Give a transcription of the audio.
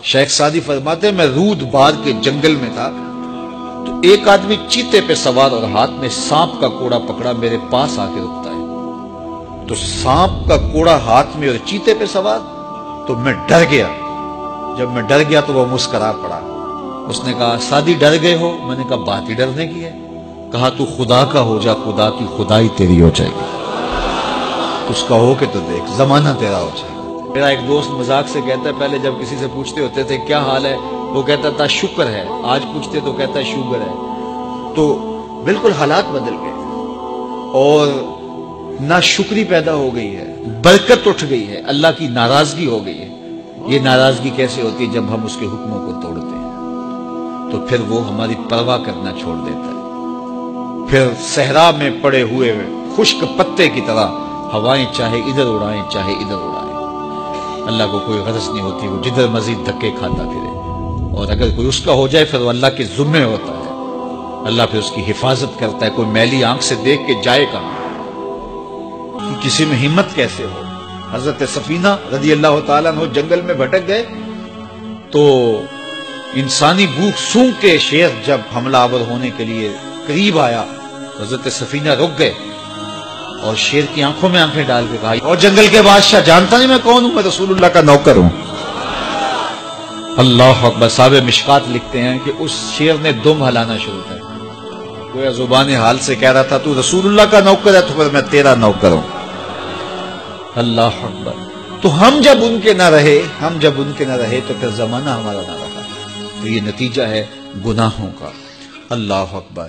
شیخ Saadi فرماتے ہیں میں رود بار کے جنگل میں تھا تو ایک آدمی چیتے پہ سوار اور ہاتھ میں سانپ کا کوڑا پکڑا میرے پاس آ کے رکتا ہے، تو سانپ کا کوڑا ہاتھ میں اور چیتے پہ سوار، تو میں ڈر گیا۔ جب میں ڈر گیا تو وہ مسکرا پڑا۔ اس نے کہا سعدی ڈر گئے ہو؟ میں نے کہا بات ہی ڈرنے کی ہے۔ کہا تو خدا کا ہو جا، خدا کی خدائی تیری ہو جائے گی۔ اس کا ہو کے تو دیکھ، زمانہ تیرا ہو جائے گا۔ میرا ایک دوست مذاق سے کہتا ہے پہلے جب کسی سے پوچھتے ہوتے تھے کیا حال ہے، وہ کہتا تھا شکر ہے، آج پوچھتے تو کہتا ہے شوگر ہے۔ تو بالکل حالات بدل گئے اور ناشکری پیدا ہو گئی ہے، برکت اٹھ گئی ہے، اللہ کی ناراضگی ہو گئی ہے۔ یہ ناراضگی کیسے ہوتی ہے؟ جب ہم اس کے حکموں کو توڑتے ہیں تو پھر وہ ہماری پرواہ کرنا چھوڑ دیتا ہے۔ پھر صحرا میں پڑے ہوئے خشک پتے کی طرح ہوائیں چاہے ادھر اڑائیں چاہے ادھر اڑائیں، اللہ کو کوئی غرض نہیں ہوتی، وہ جدھر مزید دھکے کھاتا پھرے، اور اگر کوئی اس کا ہو جائے پھر وہ اللہ کے ذمے ہوتا ہے، اللہ پھر اس کی حفاظت کرتا ہے۔ کوئی میلی آنکھ سے دیکھ کے جائے کہاں؟ کسی میں ہمت کیسے ہو؟ حضرت سفینہ رضی اللہ تعالیٰ عنہ جنگل میں بھٹک گئے تو انسانی بھوک سونگ کے شیر جب حملہ آور ہونے کے لیے قریب آیا، حضرت سفینہ رک گئے اور شیر کی آنکھوں میں آنکھیں ڈال کے کہا اور جنگل کے بادشاہ جانتا نہیں میں کون ہوں؟ میں رسول اللہ کا نوکر ہوں۔ اللہ اکبر۔ صاحب مشکات لکھتے ہیں کہ اس شیر نے دم ہلانا شروع کر دیا، گویا زبان حال سے کہہ رہا تھا تو رسول اللہ کا نوکر ہے تو پھر میں تیرا نوکر ہوں۔ اللہ اکبر۔ تو ہم جب ان کے نہ رہے تو پھر زمانہ ہمارا نہ رہا، تو یہ نتیجہ ہے گناہوں کا۔ اللہ اکبر۔